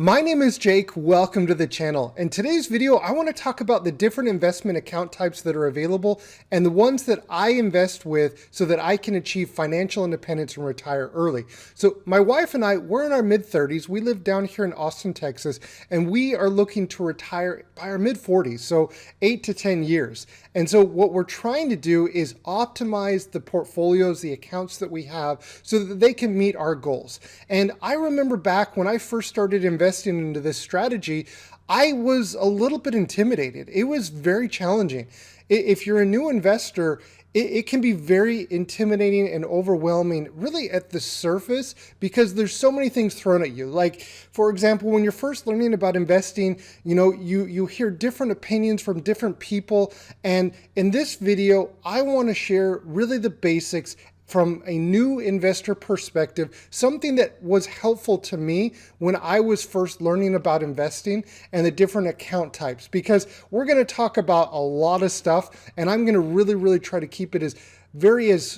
My name is Jake, welcome to the channel. In today's video, I want to talk about the different investment account types that are available and the ones that I invest with so that I can achieve financial independence and retire early. So my wife and I, we're in our mid-30s. We live down here in Austin, Texas, and we are looking to retire by our mid-40s, so 8 to 10 years. And so what we're trying to do is optimize the portfolios, the accounts that we have so that they can meet our goals. And I remember back when I first started investing into this strategy, I was a little bit intimidated. It was very challenging. If you're a new investor, it can be very intimidating and overwhelming really at the surface because there's so many things thrown at you. Like, for example, when you're first learning about investing, you hear different opinions from different people. And in this video, I want to share really the basics from a new investor perspective, something that was helpful to me when I was first learning about investing and the different account types, because we're going to talk about a lot of stuff and I'm going to really try to keep it as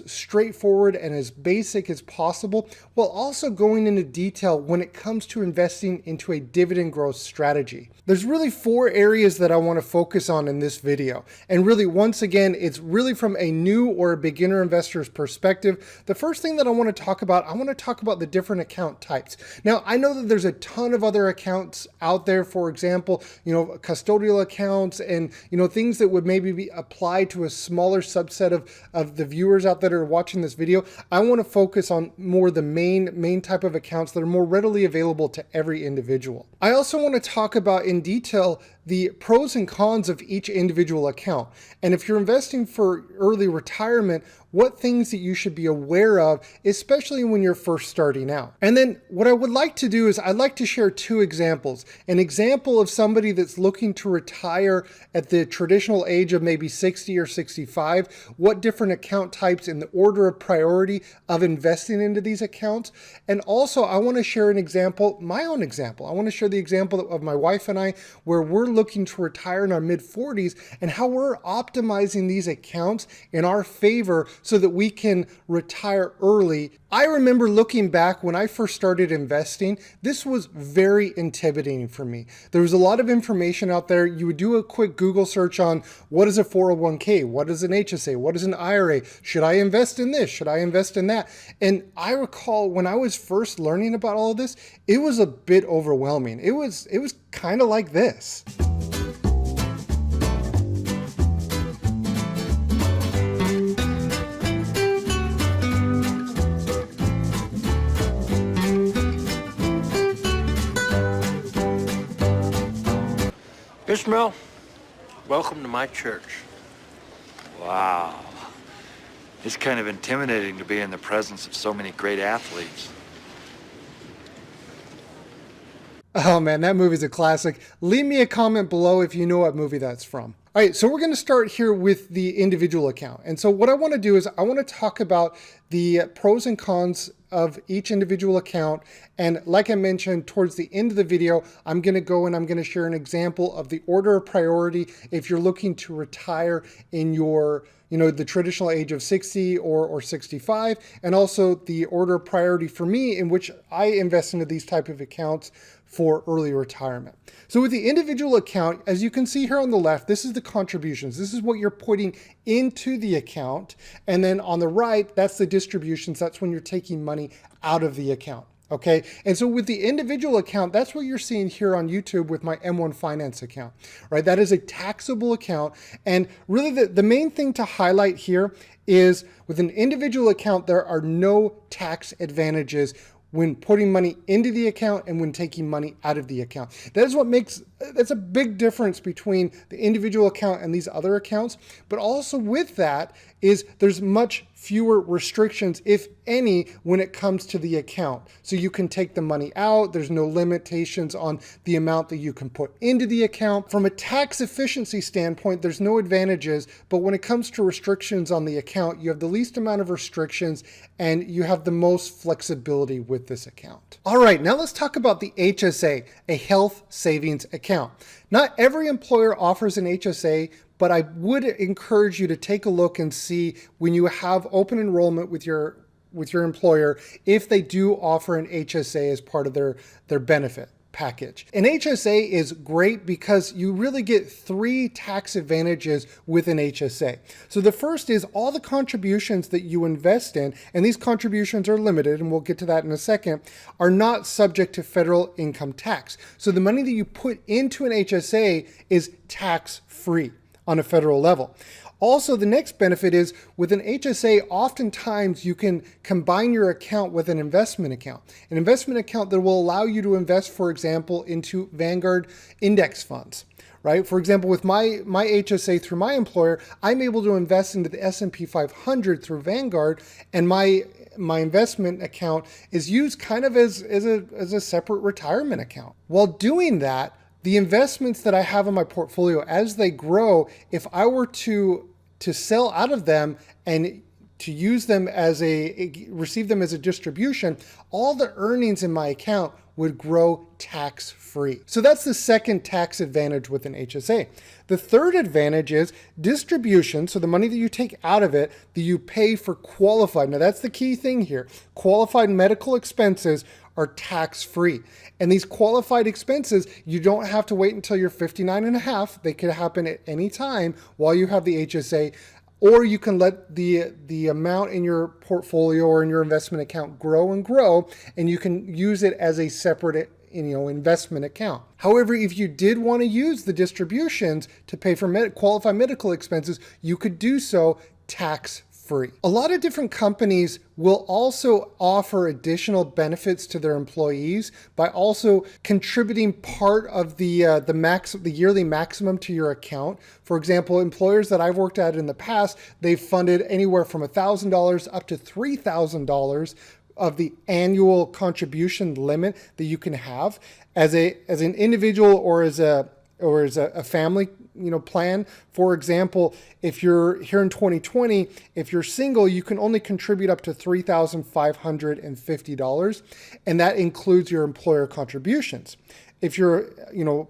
straightforward and as basic as possible, while also going into detail when it comes to investing into a dividend growth strategy. There's really 4 areas that I want to focus on in this video. And really, once again, it's really from a new or a beginner investor's perspective. The first thing that I want to talk about the different account types. Now, I know that there's a ton of other accounts out there, for example, custodial accounts and, things that would maybe be applied to a smaller subset of the viewers out there that are watching this video. I want to focus on more the main type of accounts that are more readily available to every individual. I also want to talk about in detail the pros and cons of each individual account. And if you're investing for early retirement, what things that you should be aware of, especially when you're first starting out. And then what I would like to do is I'd like to share 2 examples. An example of somebody that's looking to retire at the traditional age of maybe 60 or 65, what different account types in the order of priority of investing into these accounts. And also I want to share an example, my own example. I want to share the example of my wife and I, where we're looking to retire in our mid-40s and how we're optimizing these accounts in our favor so that we can retire early. I remember looking back when I first started investing, this was very intimidating for me. There was a lot of information out there. You would do a quick Google search on what is a 401k, what is an HSA, what is an IRA, should I invest in this, should I invest in that? And I recall when I was first learning about all of this, it was a bit overwhelming. It was kind of like this. Ishmael, welcome to my church. Wow. It's kind of intimidating to be in the presence of so many great athletes. Oh man, that movie's a classic. Leave me a comment below if you know what movie that's from. All right, so we're going to start here with the individual account. And so what I want to do is I want to talk about the pros and cons of each individual account. And like I mentioned, towards the end of the video, I'm going to go and I'm going to share an example of the order of priority if you're looking to retire in your the traditional age of 60 or 65, and also the order of priority for me in which I invest into these type of accounts for early retirement. So with the individual account, as you can see here on the left, this is the contributions. This is what you're putting into the account. And then on the right, that's the distributions. That's when you're taking money out of the account. Okay, and so with the individual account, that's what you're seeing here on YouTube with my M1 Finance account, right? That is a taxable account. And really the main thing to highlight here is with an individual account, there are no tax advantages when putting money into the account and when taking money out of the account. That's a big difference between the individual account and these other accounts. But also with that is there's much fewer restrictions, if any, when it comes to the account. So you can take the money out. There's no limitations on the amount that you can put into the account. From a tax efficiency standpoint, there's no advantages, but when it comes to restrictions on the account, you have the least amount of restrictions and you have the most flexibility with this account. All right, now let's talk about the HSA, a health savings account. Not every employer offers an HSA, but I would encourage you to take a look and see when you have open enrollment with your employer, if they do offer an HSA as part of their benefit. package. An HSA is great because you really get 3 tax advantages with an HSA. So the first is all the contributions that you invest in, and these contributions are limited, and we'll get to that in a second, are not subject to federal income tax. So the money that you put into an HSA is tax-free on a federal level. Also, the next benefit is with an HSA, oftentimes you can combine your account with an investment account that will allow you to invest, for example, into Vanguard index funds, right? For example, with my HSA through my employer, I'm able to invest into the S&P 500 through Vanguard, and my investment account is used kind of as a separate retirement account. While doing that, the investments that I have in my portfolio, as they grow, if I were to sell out of them and to use them receive them as a distribution, all the earnings in my account would grow tax-free. So that's the second tax advantage with an HSA. The third advantage is distribution. So the money that you take out of it, that you pay for qualified. Now that's the key thing here. Qualified medical expenses are tax-free. And these qualified expenses, you don't have to wait until you're 59 and a half. They could happen at any time while you have the HSA, or you can let the amount in your portfolio or in your investment account grow and grow, and you can use it as a separate investment account. However, if you did want to use the distributions to pay for qualified medical expenses, you could do so tax-free. A lot of different companies will also offer additional benefits to their employees by also contributing part of the yearly maximum to your account. For example, employers that I've worked at in the past, they've funded anywhere from $1,000 up to $3,000 of the annual contribution limit that you can have as an individual or as a family plan. For example, if you're here in 2020, if you're single, you can only contribute up to $3,550, and that includes your employer contributions. If you're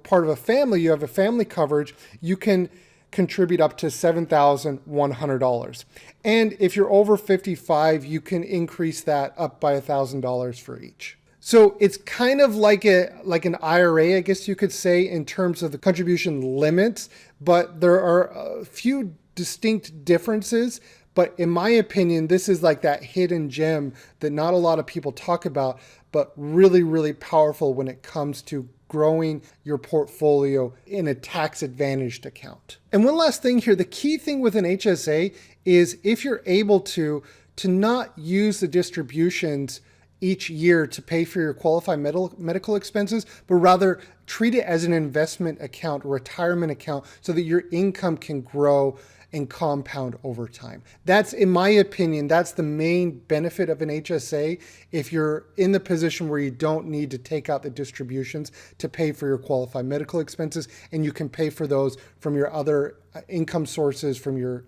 part of a family, you have a family coverage, you can contribute up to $7,100. And if you're over 55, you can increase that up by $1,000 for each. So it's kind of like an IRA, I guess you could say, in terms of the contribution limits, but there are a few distinct differences. But in my opinion, this is like that hidden gem that not a lot of people talk about, but really, really powerful when it comes to growing your portfolio in a tax-advantaged account. And one last thing here, the key thing with an HSA is if you're able to not use the distributions each year to pay for your qualified medical expenses, but rather treat it as an investment account, retirement account, so that your income can grow and compound over time. That's, in my opinion, that's the main benefit of an HSA if you're in the position where you don't need to take out the distributions to pay for your qualified medical expenses, and you can pay for those from your other income sources, from your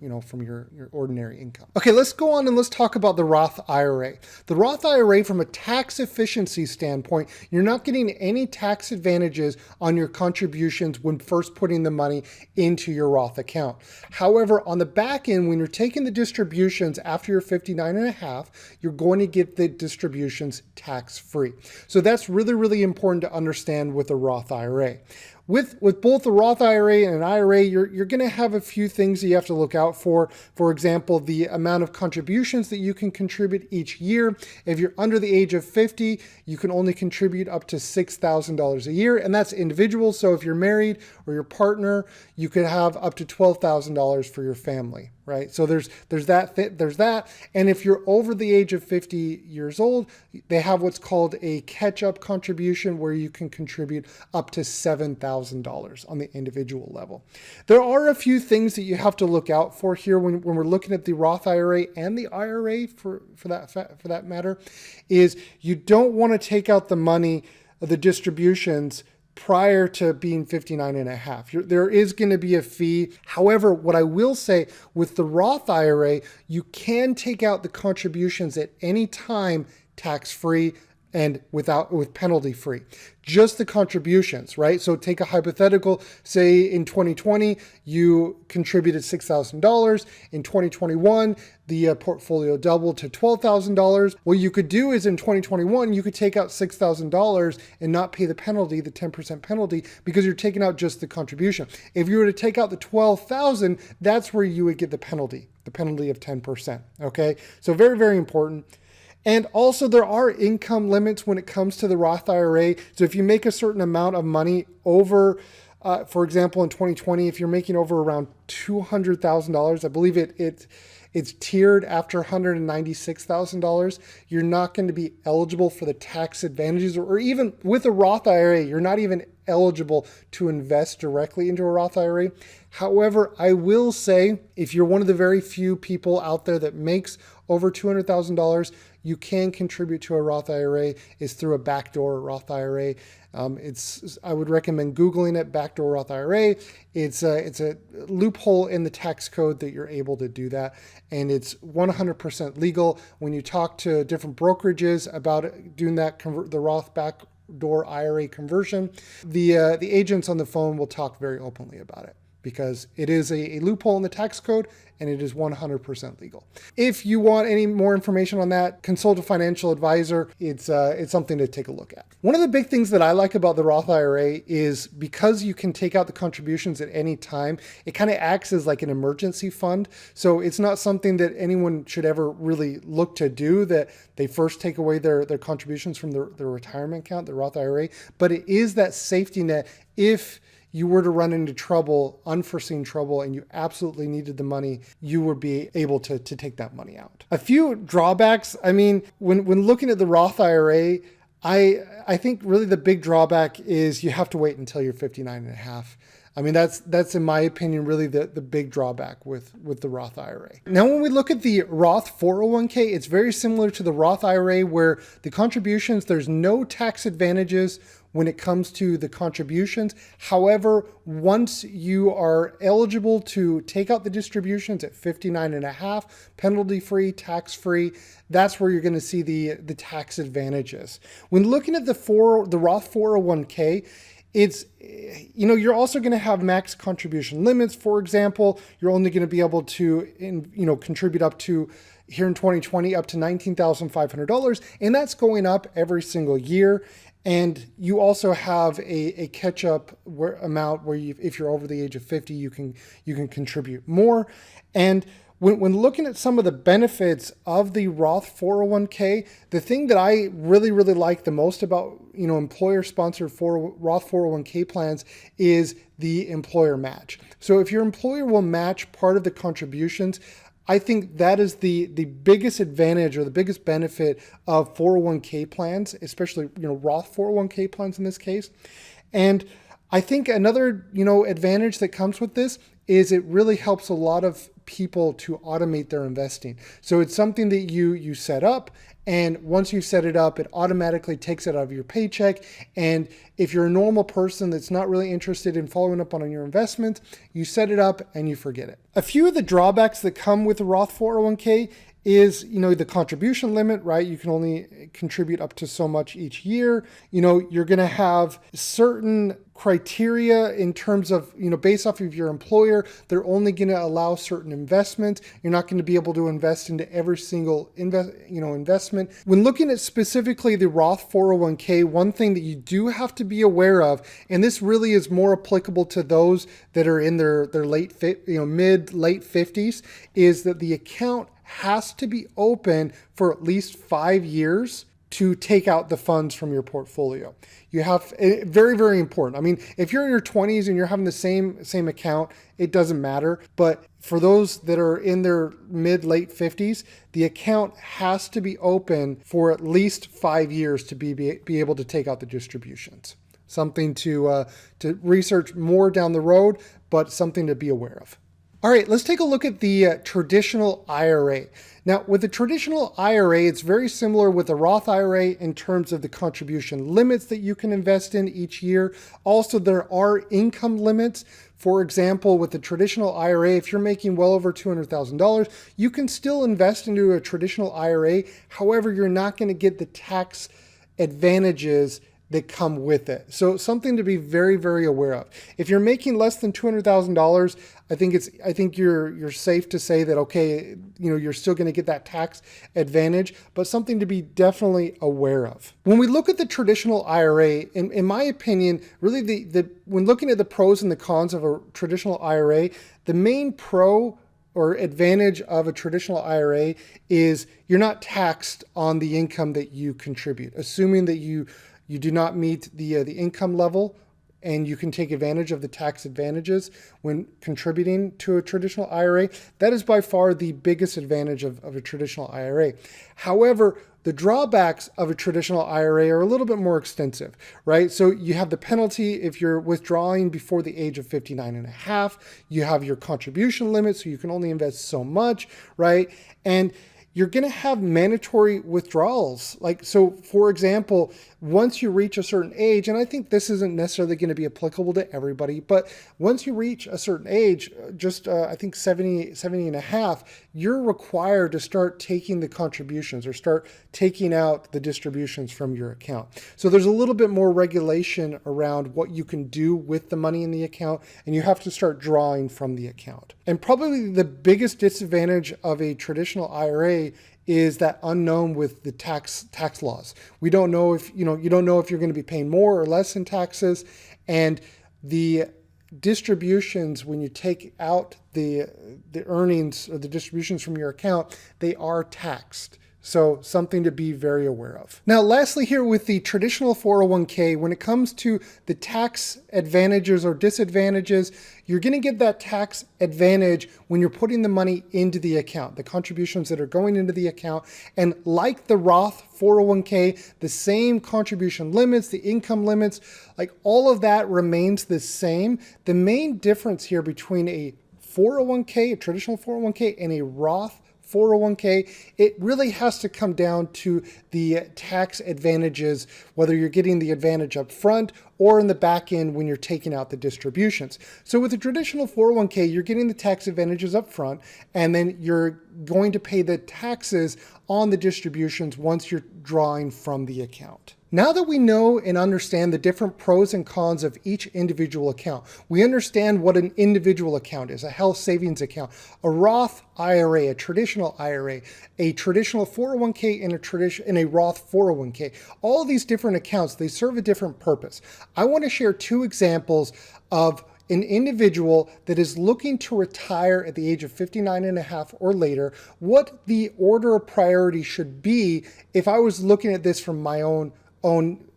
ordinary income. Okay, let's go on and let's talk about the Roth IRA. The Roth IRA, from a tax efficiency standpoint, you're not getting any tax advantages on your contributions when first putting the money into your Roth account. However, on the back end, when you're taking the distributions after you're 59 and a half, you're going to get the distributions tax-free. So that's really, really important to understand with the Roth IRA. With both the Roth IRA and an IRA, you're going to have a few things that you have to look out for. For example, the amount of contributions that you can contribute each year. If you're under the age of 50, you can only contribute up to $6,000 a year, and that's individual. So if you're married or your partner, you could have up to $12,000 for your family, right? So there's that. And if you're over the age of 50 years old, they have what's called a catch-up contribution where you can contribute up to $7,000 on the individual level. There are a few things that you have to look out for here when we're looking at the Roth IRA and the IRA for that matter, is you don't want to take out the money, the distributions, prior to being 59 and a half. There is going to be a fee. However, what I will say with the Roth IRA, you can take out the contributions at any time tax-free and with penalty free. Just the contributions, right? So take a hypothetical, say in 2020, you contributed $6,000. In 2021, the portfolio doubled to $12,000. What you could do is in 2021, you could take out $6,000 and not pay the penalty, the 10% penalty, because you're taking out just the contribution. If you were to take out the $12,000, that's where you would get the penalty of 10%, okay? So very, very important. And also there are income limits when it comes to the Roth IRA. So if you make a certain amount of money over, for example, in 2020, if you're making over around $200,000, I believe it's tiered after $196,000, you're not going to be eligible for the tax advantages, or even with a Roth IRA, you're not even eligible to invest directly into a Roth IRA. However, I will say, if you're one of the very few people out there that makes over $200,000, you can contribute to a Roth IRA. It's through a backdoor Roth IRA. I would recommend Googling it, backdoor Roth IRA. It's a loophole in the tax code that you're able to do that. And it's 100% legal. When you talk to different brokerages about doing that, the Roth backdoor IRA conversion, the agents on the phone will talk very openly about it, because it is a loophole in the tax code and it is 100% legal. If you want any more information on that, consult a financial advisor. It's something to take a look at. One of the big things that I like about the Roth IRA is because you can take out the contributions at any time, it kind of acts as like an emergency fund. So it's not something that anyone should ever really look to do, that they first take away their contributions from their retirement account, the Roth IRA, but it is that safety net if you were to run into trouble, unforeseen trouble, and you absolutely needed the money, you would be able to take that money out. A few drawbacks. I mean, when looking at the Roth IRA, I think really the big drawback is you have to wait until you're 59 and a half. I mean, that's in my opinion, really the big drawback with the Roth IRA. Now, when we look at the Roth 401k, it's very similar to the Roth IRA, where the contributions, there's no tax advantages when it comes to the contributions. However, once you are eligible to take out the distributions at 59 and a half, penalty-free, tax-free, that's where you're going to see the tax advantages. When looking at the Roth 401k, you're also going to have max contribution limits. For example, you're only going to be able to, contribute up to, here in 2020, up to $19,500, and that's going up every single year. And you also have a catch-up amount where if you're over the age of 50, you can contribute more. And when looking at some of the benefits of the Roth 401k, the thing that I really, really like the most about employer-sponsored Roth 401k plans is the employer match. So if your employer will match part of the contributions, I think that is the biggest advantage or the biggest benefit of 401k plans, especially Roth 401k plans in this case. And I think another advantage that comes with this is it really helps a lot of people to automate their investing. So it's something that you set up, and once you set it up, it automatically takes it out of your paycheck. And if you're a normal person that's not really interested in following up on your investments, you set it up and you forget it. A few of the drawbacks that come with the Roth 401k is, the contribution limit, right? You can only contribute up to so much each year. You're going to have certain criteria in terms of, based off of your employer, they're only going to allow certain investments. You're not going to be able to invest into every single investment. When looking at specifically the Roth 401k, one thing that you do have to be aware of, and this really is more applicable to those that are in their mid late 50s, is that the account has to be open for at least 5 years to take out the funds from your portfolio. You have, very, very important. I mean, if you're in your 20s and you're having the same account, it doesn't matter. But for those that are in their mid-late 50s, the account has to be open for at least 5 years to be able to take out the distributions. Something to research more down the road, but something to be aware of. All right, let's take a look at the traditional IRA. Now, with the traditional IRA, it's very similar with the Roth IRA in terms of the contribution limits that you can invest in each year. Also, there are income limits. For example, with the traditional IRA, if you're making well over $200,000, you can still invest into a traditional IRA. However, you're not going to get the tax advantages that come with it. So something to be very, very aware of. If you're making less than $200,000, I think you're safe to say that, okay, you're still going to get that tax advantage, but something to be definitely aware of. When we look at the traditional IRA, in my opinion, really when looking at the pros and the cons of a traditional IRA, the main pro or advantage of a traditional IRA is you're not taxed on the income that you contribute, assuming that you do not meet the income level, and you can take advantage of the tax advantages when contributing to a traditional IRA. That is by far the biggest advantage of a traditional IRA. However, the drawbacks of a traditional IRA are a little bit more extensive, right? So you have the penalty if you're withdrawing before the age of 59 and a half. You have your contribution limit, so you can only invest so much, right? And you're going to have mandatory withdrawals. So for example, once you reach a certain age, and I think this isn't necessarily going to be applicable to everybody, but once you reach a certain age, I think 70 and a half, you're required to start taking the contributions or start taking out the distributions from your account. So there's a little bit more regulation around what you can do with the money in the account, and you have to start drawing from the account. And probably the biggest disadvantage of a traditional IRA is that unknown with the tax laws. We don't know if, you don't know if you're going to be paying more or less in taxes, and the distributions, when you take out the earnings or the distributions from your account, they are taxed. So something to be very aware of. Now, lastly here with the traditional 401k, when it comes to the tax advantages or disadvantages, you're going to get that tax advantage when you're putting the money into the account, the contributions that are going into the account. And like the Roth 401k, the same contribution limits, the income limits, like all of that remains the same. The main difference here between a 401k, a traditional 401k, and a Roth 401k, it really has to come down to the tax advantages, whether you're getting the advantage up front or in the back end when you're taking out the distributions. So with a traditional 401k, you're getting the tax advantages up front, and then you're going to pay the taxes on the distributions once you're drawing from the account. Now that we know and understand the different pros and cons of each individual account, we understand what an individual account is, a health savings account, a Roth IRA, a traditional IRA, a traditional 401k, and a Roth 401k. All of these different accounts, they serve a different purpose. I want to share two examples of an individual that is looking to retire at the age of 59 and a half or later, what the order of priority should be if I was looking at this from my own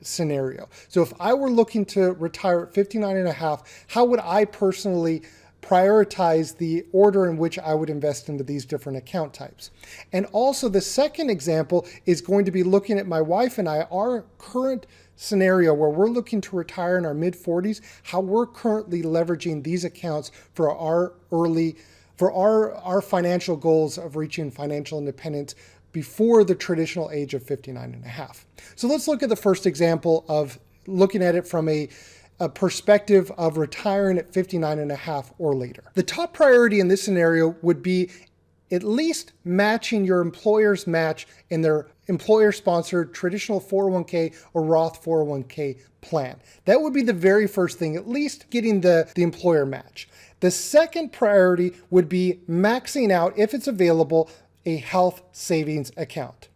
scenario. So if I were looking to retire at 59 and a half, how would I personally prioritize the order in which I would invest into these different account types? And also the second example is going to be looking at my wife and I, our current scenario where we're looking to retire in our mid 40s, how we're currently leveraging these accounts for our financial goals of reaching financial independence before the traditional age of 59 and a half. So let's look at the first example of looking at it from a perspective of retiring at 59 and a half or later. The top priority in this scenario would be at least matching your employer's match in their employer-sponsored traditional 401k or Roth 401k plan. That would be the very first thing, at least getting the employer match. The second priority would be maxing out, if it's available, a health savings account.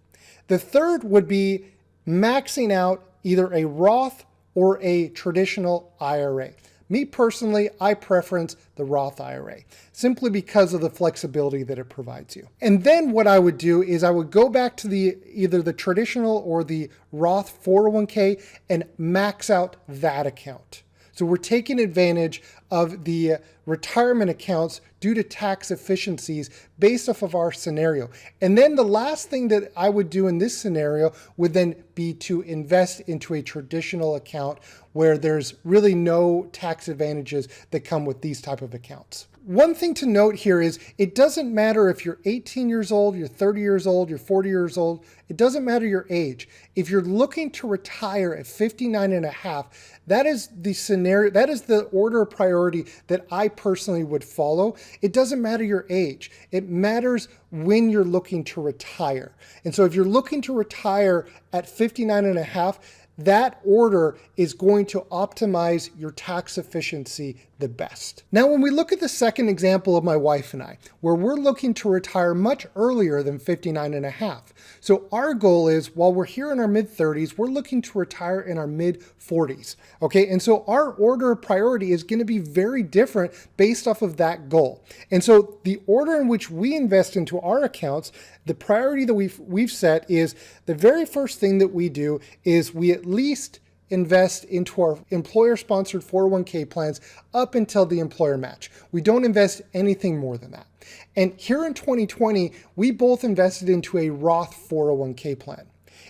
The third would be maxing out either a Roth or a traditional IRA. Me personally, I preference the Roth IRA simply because of the flexibility that it provides you. And then what I would do is I would go back to either the traditional or the Roth 401k and max out that account. So we're taking advantage of the retirement accounts due to tax efficiencies based off of our scenario. And then the last thing that I would do in this scenario would then be to invest into a traditional account where there's really no tax advantages that come with these type of accounts. One thing to note here is it doesn't matter if you're 18 years old, you're 30 years old, you're 40 years old. It doesn't matter your age. If you're looking to retire at 59 and a half, that is the scenario, that is the order of priority that I personally would follow. It doesn't matter your age. It matters when you're looking to retire. And so if you're looking to retire at 59 and a half, that order is going to optimize your tax efficiency the best. Now, when we look at the second example of my wife and I, where we're looking to retire much earlier than 59 and a half. So our goal is, while we're here in our mid 30s, we're looking to retire in our mid 40s. Okay. And so our order of priority is going to be very different based off of that goal. And so the order in which we invest into our accounts, the priority that we've set is the very first thing that we do is we at least invest into our employer-sponsored 401k plans up until the employer match. We don't invest anything more than that. And here in 2020, we both invested into a Roth 401k plan.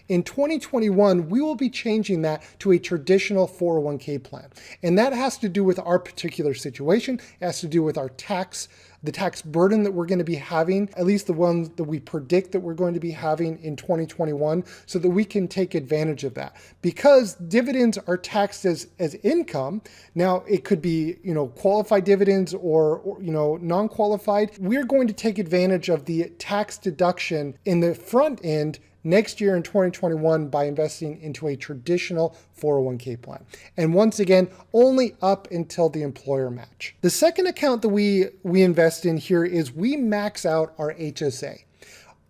In 2021, we will be changing that to a traditional 401k plan. And that has to do with our particular situation. It has to do with our the tax burden that we're going to be having, at least the ones that we predict that we're going to be having in 2021, so that we can take advantage of that. Because dividends are taxed as income, now it could be, qualified dividends or non-qualified. We're going to take advantage of the tax deduction in the front end next year in 2021 by investing into a traditional 401k plan. And once again, only up until the employer match. The second account that we invest in here is we max out our HSA.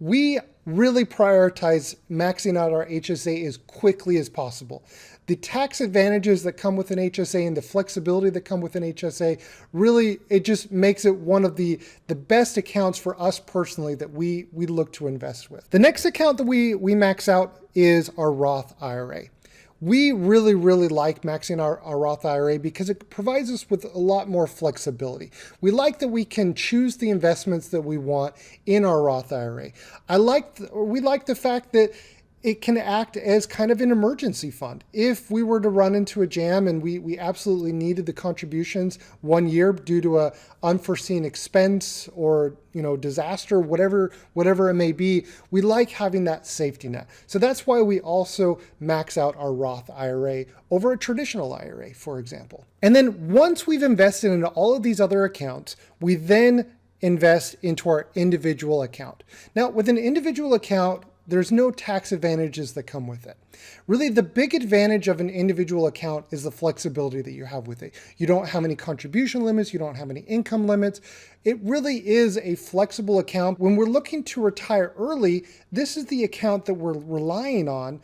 We really prioritize maxing out our HSA as quickly as possible. The tax advantages that come with an HSA and the flexibility that come with an HSA, really, it just makes it one of the best accounts for us personally that we look to invest with. The next account that we max out is our Roth IRA. We really, really like maxing our Roth IRA because it provides us with a lot more flexibility. We like that we can choose the investments that we want in our Roth IRA. We like the fact that it can act as kind of an emergency fund. If we were to run into a jam and we absolutely needed the contributions one year due to a unforeseen expense or disaster, whatever it may be, we like having that safety net. So that's why we also max out our Roth IRA over a traditional IRA, for example. And then once we've invested into all of these other accounts, we then invest into our individual account. Now, with an individual account, there's no tax advantages that come with it. Really, the big advantage of an individual account is the flexibility that you have with it. You don't have any contribution limits. You don't have any income limits. It really is a flexible account. When we're looking to retire early, this is the account that we're relying on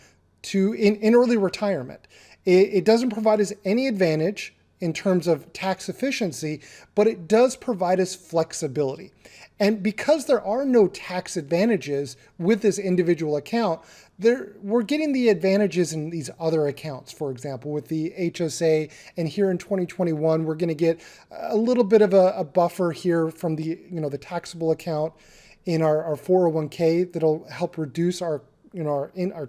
in early retirement. It doesn't provide us any advantage in terms of tax efficiency, but it does provide us flexibility. And because there are no tax advantages with this individual account, we're getting the advantages in these other accounts. For example, with the HSA, and here in 2021, we're going to get a little bit of a buffer here from the taxable account in our 401k that'll help reduce our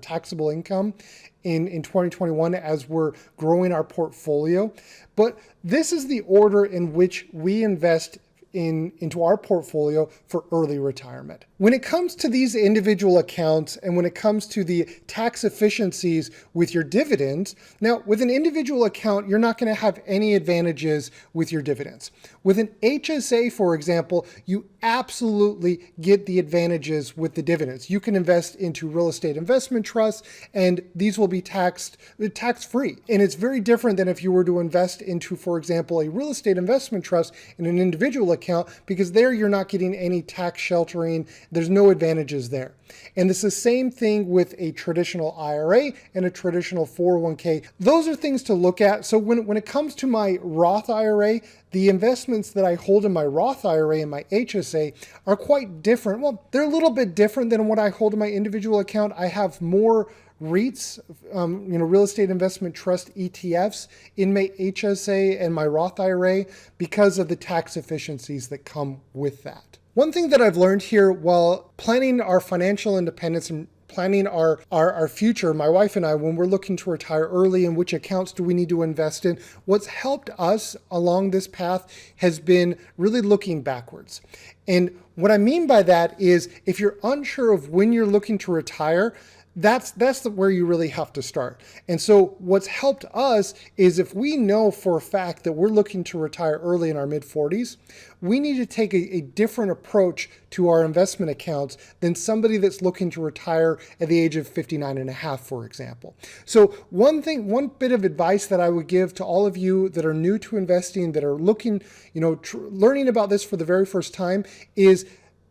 taxable income in 2021 as we're growing our portfolio. But this is the order in which we invest into our portfolio for early retirement. When it comes to these individual accounts and when it comes to the tax efficiencies with your dividends, now with an individual account, you're not going to have any advantages with your dividends. With an HSA, for example, you absolutely get the advantages with the dividends. You can invest into real estate investment trusts, and these will be tax-free. And it's very different than if you were to invest into, for example, a real estate investment trust in an individual account, because there you're not getting any tax sheltering. There's no advantages there. And it's the same thing with a traditional IRA and a traditional 401k. Those are things to look at. So when it comes to my Roth IRA, the investments that I hold in my Roth IRA and my HSA are quite different. Well, they're a little bit different than what I hold in my individual account. I have more REITs, real estate investment trust ETFs in my HSA and my Roth IRA because of the tax efficiencies that come with that. One thing that I've learned here while planning our financial independence and planning our future, my wife and I, when we're looking to retire early and which accounts do we need to invest in, what's helped us along this path has been really looking backwards. And what I mean by that is if you're unsure of when you're looking to retire, that's where you really have to start. And so what's helped us is if we know for a fact that we're looking to retire early in our mid-40s, we need to take a different approach to our investment accounts than somebody that's looking to retire at the age of 59 and a half, for example. So one bit of advice that I would give to all of you that are new to investing, that are looking, learning about this for the very first time, is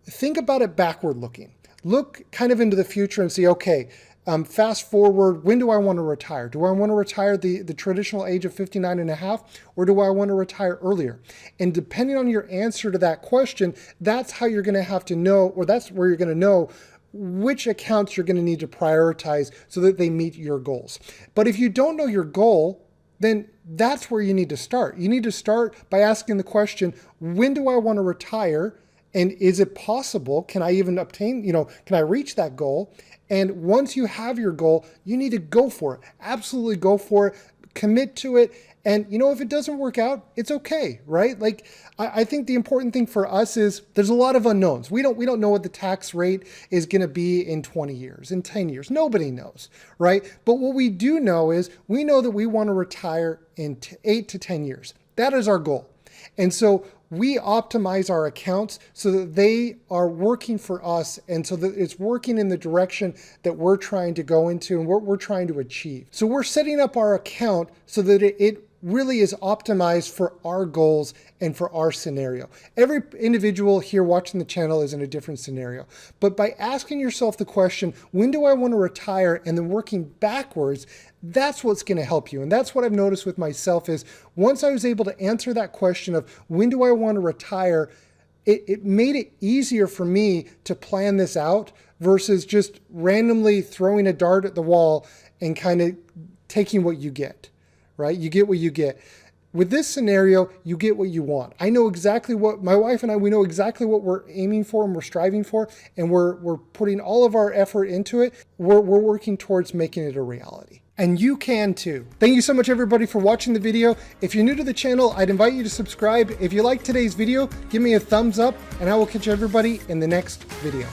think about it backward looking. Look kind of into the future and see, okay, fast forward, when do I want to retire? Do I want to retire the traditional age of 59 and a half, or do I want to retire earlier? And depending on your answer to that question, that's how you're going to have to know, or that's where you're going to know which accounts you're going to need to prioritize so that they meet your goals. But if you don't know your goal, then that's where you need to start. You need to start by asking the question, when do I want to retire? And is it possible? Can I even obtain, can I reach that goal? And once you have your goal, you need to go for it. Absolutely go for it. Commit to it. And, if it doesn't work out, it's okay, right? Like, I think the important thing for us is there's a lot of unknowns. We don't know what the tax rate is going to be in 20 years, in 10 years. Nobody knows, right? But what we do know is we know that we want to retire in 8 to 10 years. That is our goal. And so we optimize our accounts so that they are working for us and so that it's working in the direction that we're trying to go into and what we're trying to achieve. So we're setting up our account so that it really is optimized for our goals and for our scenario. Every individual here watching the channel is in a different scenario. But by asking yourself the question, when do I want to retire, and then working backwards, that's what's going to help you. And that's what I've noticed with myself is once I was able to answer that question of when do I want to retire, it made it easier for me to plan this out versus just randomly throwing a dart at the wall and kind of taking what you get. Right? You get what you get. With this scenario, you get what you want. I know exactly what, my wife and I, we know exactly what we're aiming for and we're striving for, and we're putting all of our effort into it. We're working towards making it a reality. And you can too. Thank you so much everybody for watching the video. If you're new to the channel, I'd invite you to subscribe. If you liked today's video, give me a thumbs up, and I will catch everybody in the next video.